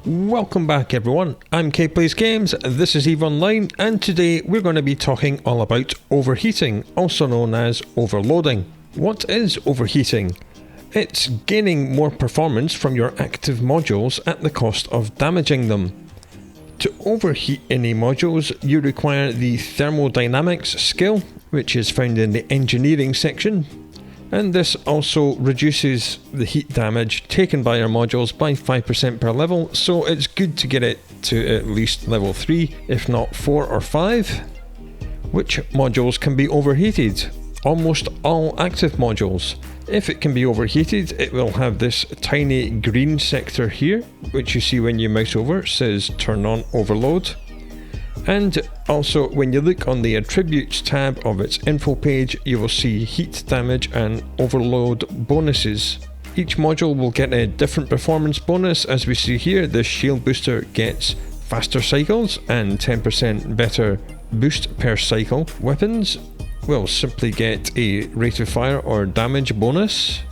Welcome back everyone, I'm K Plays Games, this is EVE Online, and today we're going to be talking all about overheating, also known as overloading. What is overheating? It's gaining more performance from your active modules at the cost of damaging them. To overheat any modules, you require the thermodynamics skill, which is found in the engineering section. And this also reduces the heat damage taken by our modules by 5% per level, so it's good to get it to at least level 3, if not 4 or 5. Which modules can be overheated? Almost all active modules. If it can be overheated, it will have this tiny green sector here, which you see when you mouse over, it says turn on overload. And also when you look on the attributes tab of its info page, you will see heat damage and overload bonuses. Each module will get a different performance bonus. As we see here, the shield booster gets faster cycles and 10% better boost per cycle. Weapons will simply get a rate of fire or damage bonus.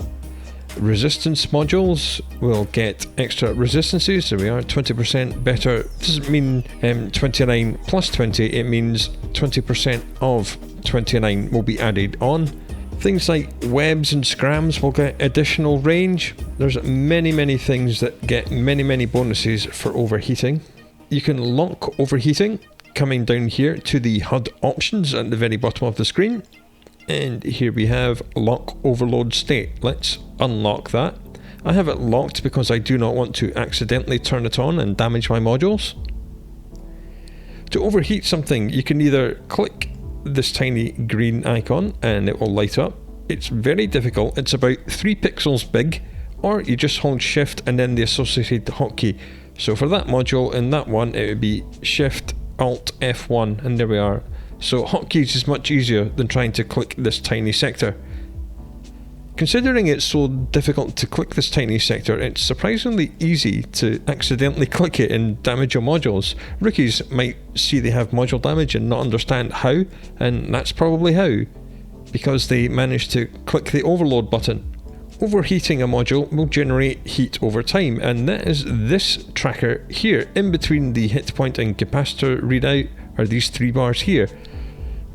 Resistance modules will get extra resistances, there we are, 20% better. Doesn't mean 29 plus 20, it means 20% of 29 will be added on. Things like webs and scrams will get additional range. There's many things that get many bonuses for overheating. You can lock overheating coming down here to the HUD options at the very bottom of the screen. And here we have lock overload state. Let's unlock that. I have it locked because I do not want to accidentally turn it on and damage my modules. To overheat something, you can either click this tiny green icon and it will light up. It's very difficult, it's about 3 pixels big, or you just hold shift and then the associated hotkey. So for that module in that one, it would be shift alt F1, and there we are. So hotkeys is much easier than trying to click this tiny sector. Considering it's so difficult to click this tiny sector, it's surprisingly easy to accidentally click it and damage your modules. Rookies might see they have module damage and not understand how, and that's probably how, because they managed to click the overload button. Overheating a module will generate heat over time, and that is this tracker here. In between the hit point and capacitor readout are these 3 bars here.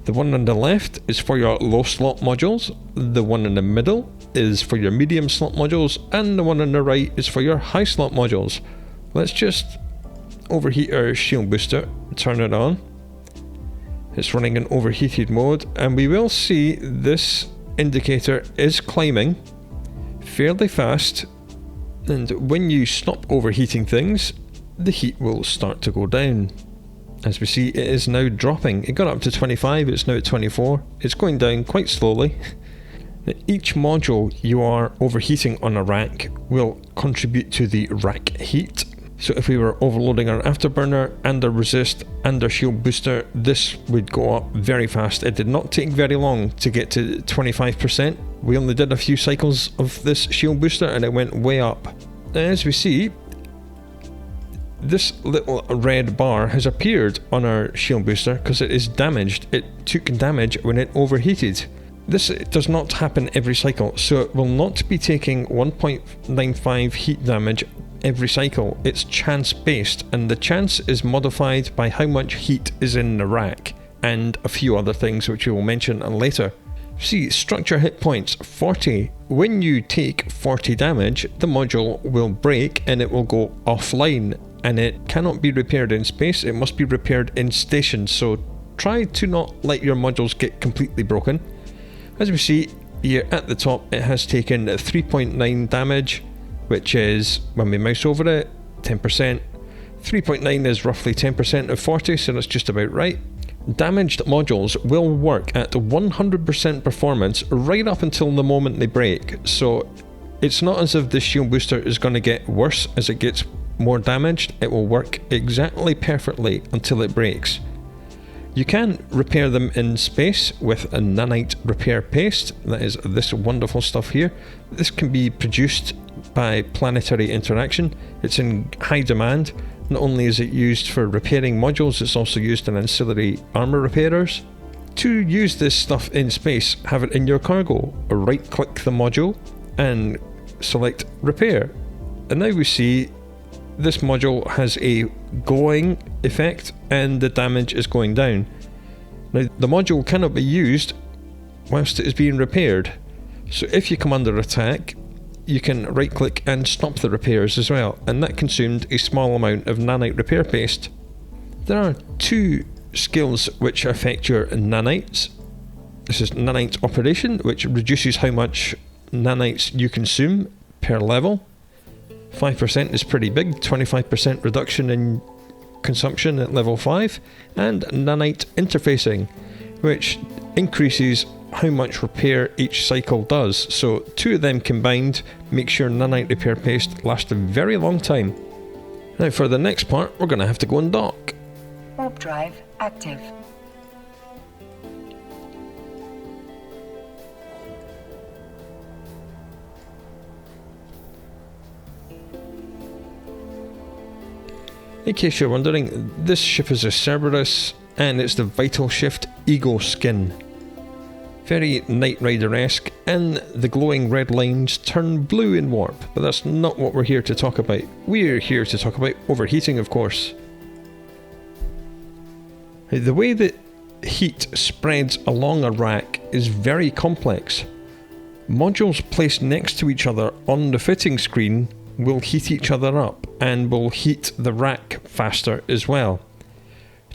The one on the left is for your low slot modules, the one in the middle is for your medium slot modules, and the one on the right is for your high slot modules. Let's just overheat our shield booster, turn it on. It's running in overheated mode, and we will see this indicator is climbing fairly fast, and when you stop overheating things, the heat will start to go down. As we see, it is now dropping. It got up to 25, it's now at 24. It's going down quite slowly. Each module you are overheating on a rack will contribute to the rack heat. So if we were overloading our afterburner and our resist and our shield booster, this would go up very fast. It did not take very long to get to 25%. We only did a few cycles of this shield booster and it went way up. As we see, this little red bar has appeared on our shield booster because it is damaged. It took damage when it overheated. This does not happen every cycle, so it will not be taking 1.95 heat damage every cycle. It's chance based, and the chance is modified by how much heat is in the rack and a few other things which we will mention later. See, structure hit points 40. When you take 40 damage, the module will break and it will go offline, and it cannot be repaired in space, it must be repaired in station, so try to not let your modules get completely broken. As we see here at the top, it has taken 3.9 damage, which is, when we mouse over it, 10%. 3.9 is roughly 10% of 40, so that's just about right. Damaged modules will work at 100% performance right up until the moment they break, so it's not as if the shield booster is going to get worse as it gets more damaged. It will work exactly perfectly until it breaks. You can repair them in space with a nanite repair paste, that is this wonderful stuff here. This can be produced by planetary interaction. It's in high demand. Not only is it used for repairing modules, it's also used in ancillary armor repairers. To use this stuff in space, have it in your cargo. Right click the module and select repair. And now we see this module has a glowing effect and the damage is going down. Now, the module cannot be used whilst it is being repaired. So if you come under attack, you can right click and stop the repairs as well, and that consumed a small amount of nanite repair paste. There are two skills which affect your nanites. This is nanite operation, which reduces how much nanites you consume per level. 5% is pretty big, 25% reduction in consumption at level 5, and nanite interfacing, which increases how much repair each cycle does. So two of them combined make sure nanite repair paste lasts a very long time. Now for the next part, we're going to have to go and dock. Warp drive active. In case you're wondering, this ship is a Cerberus and it's the Vital Shift Ego skin. Very Knight Rider-esque, and the glowing red lines turn blue in warp, but that's not what we're here to talk about. We're here to talk about overheating, of course. The way that heat spreads along a rack is very complex. Modules placed next to each other on the fitting screen will heat each other up and will heat the rack faster as well.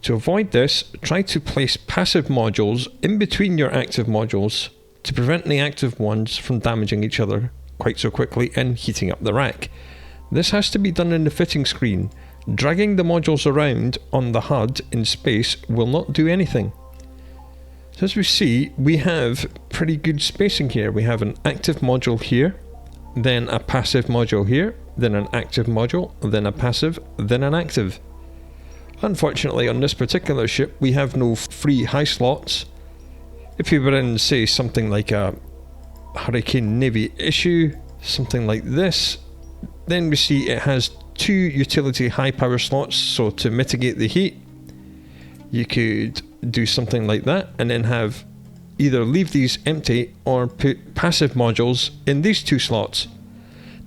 To avoid this, try to place passive modules in between your active modules to prevent the active ones from damaging each other quite so quickly and heating up the rack. This has to be done in the fitting screen. Dragging the modules around on the HUD in space will not do anything. So as we see, we have pretty good spacing here. We have an active module here, then a passive module here, then an active module, then a passive, then an active. Unfortunately, on this particular ship, we have no free high slots. If we were in, say, something like a Hurricane Navy issue, something like this, then we see it has two utility high power slots, so to mitigate the heat, you could do something like that, and then have either leave these empty or put passive modules in these two slots.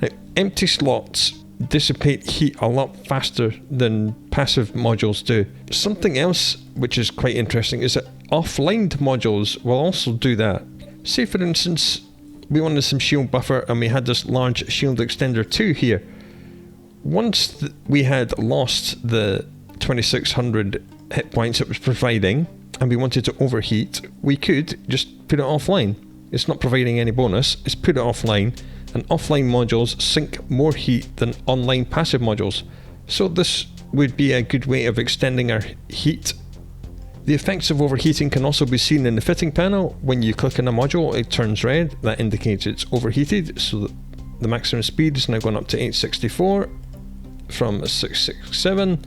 Now, empty slots dissipate heat a lot faster than passive modules do. Something else which is quite interesting is that offline modules will also do that. Say for instance, we wanted some shield buffer and we had this large shield extender 2 here. Once we had lost the 2600 hit points it was providing and we wanted to overheat, we could just put it offline. It's not providing any bonus, it's put it offline, and offline modules sink more heat than online passive modules. So this would be a good way of extending our heat. The effects of overheating can also be seen in the fitting panel. When you click on a module, it turns red. That indicates it's overheated, so that the maximum speed is now going up to 864 from 667,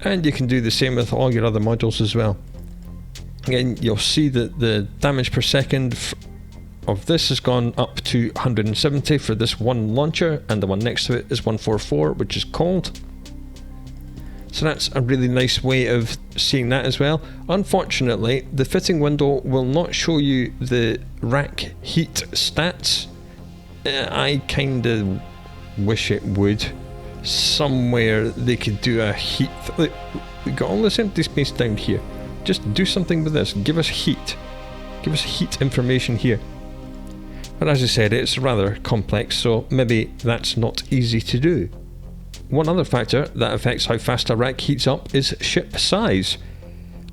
and you can do the same with all your other modules as well. Again, you'll see that the damage per second of this has gone up to 170 for this one launcher, and the one next to it is 144, which is cold. So that's a really nice way of seeing that as well. Unfortunately, the fitting window will not show you the rack heat stats. I kinda wish it would. Somewhere they could do a heat. Look, we got all this empty space down here. Just do something with this. Give us heat. Give us heat information here. But as I said, it's rather complex, so maybe that's not easy to do. One other factor that affects how fast a rack heats up is ship size.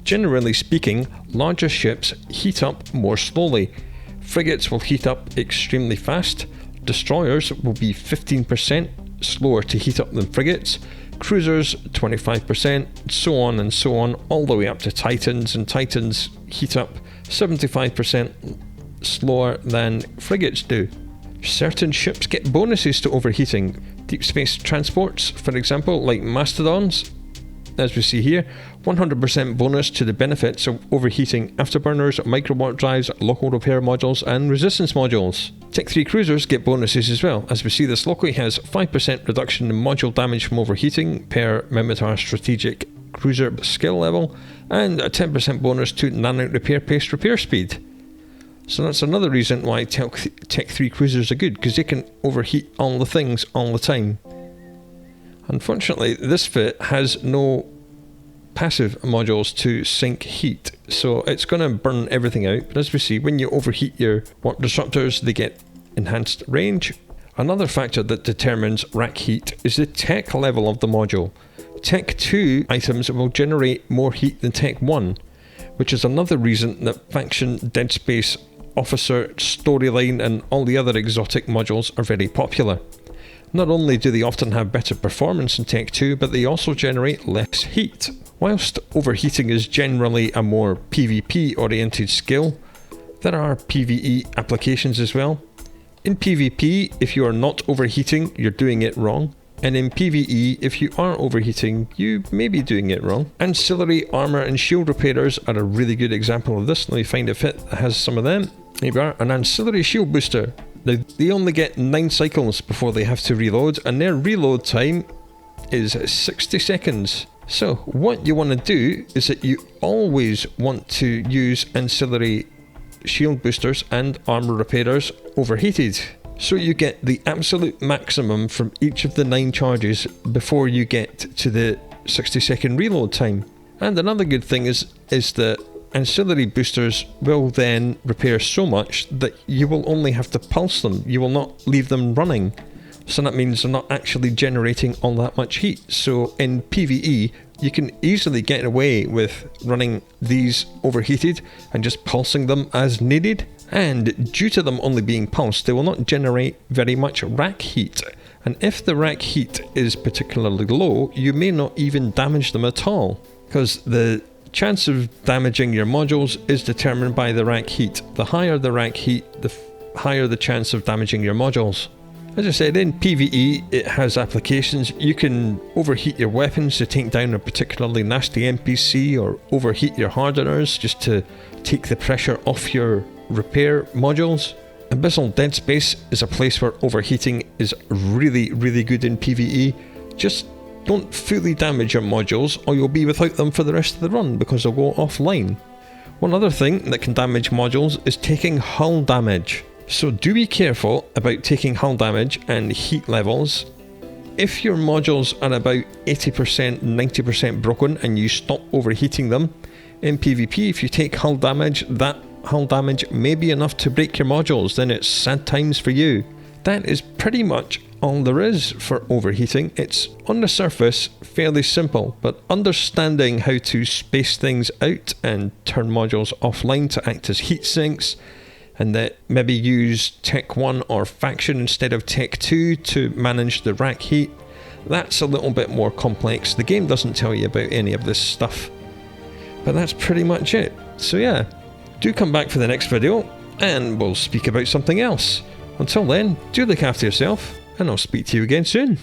Generally speaking, larger ships heat up more slowly. Frigates will heat up extremely fast. Destroyers will be 15% slower to heat up than frigates. Cruisers 25%, so on and so on, all the way up to Titans, and Titans heat up 75% slower than frigates do. Certain ships get bonuses to overheating. Deep space transports, for example, like Mastodons, as we see here, 100% bonus to the benefits of overheating afterburners, microwarp drives, local repair modules, and resistance modules. Tech 3 cruisers get bonuses as well. As we see, this locally has 5% reduction in module damage from overheating per Mimitar strategic cruiser skill level, and a 10% bonus to nanite repair paste repair speed. So that's another reason why Tech 3 cruisers are good, because they can overheat all the things all the time. Unfortunately, this fit has no passive modules to sink heat, so it's going to burn everything out. But as we see, when you overheat your warp disruptors, they get enhanced range. Another factor that determines rack heat is the tech level of the module. Tech 2 items will generate more heat than Tech 1, which is another reason that Faction, Dead Space, Officer, Storyline and all the other exotic modules are very popular. Not only do they often have better performance in Tech 2, but they also generate less heat. Whilst overheating is generally a more PvP oriented skill, there are PvE applications as well. In PvP, if you are not overheating, you're doing it wrong. And in PvE, if you are overheating, you may be doing it wrong. Ancillary armor and shield repairers are a really good example of this. Let me find a fit that has some of them. Here we are, an ancillary shield booster. Now, they only get 9 cycles before they have to reload, and their reload time is 60 seconds. So what you want to do is that you always want to use ancillary shield boosters and armor repairers overheated, so you get the absolute maximum from each of the 9 charges before you get to the 60-second reload time. And another good thing is that ancillary boosters will then repair so much that you will only have to pulse them. You will not leave them running. So that means they're not actually generating all that much heat. So in PvE, you can easily get away with running these overheated and just pulsing them as needed. And due to them only being pulsed, they will not generate very much rack heat. And if the rack heat is particularly low, you may not even damage them at all, because the chance of damaging your modules is determined by the rack heat. The higher the rack heat, the higher the chance of damaging your modules. As I said, in PvE it has applications. You can overheat your weapons to take down a particularly nasty NPC, or overheat your hardeners just to take the pressure off your repair modules. Abyssal Dead Space is a place where overheating is really, really good in PvE. Just don't fully damage your modules or you'll be without them for the rest of the run because they'll go offline. One other thing that can damage modules is taking hull damage. So do be careful about taking hull damage and heat levels. If your modules are about 80%, 90% broken and you stop overheating them, in PvP if you take hull damage, that hull damage may be enough to break your modules, then it's sad times for you. That is pretty much all there is for overheating. It's on the surface fairly simple, but understanding how to space things out and turn modules offline to act as heat sinks, and that maybe use Tech 1 or Faction instead of Tech 2 to manage the rack heat, that's a little bit more complex. The game doesn't tell you about any of this stuff. But that's pretty much it. So yeah, do come back for the next video and we'll speak about something else. Until then, do look after yourself and I'll speak to you again soon.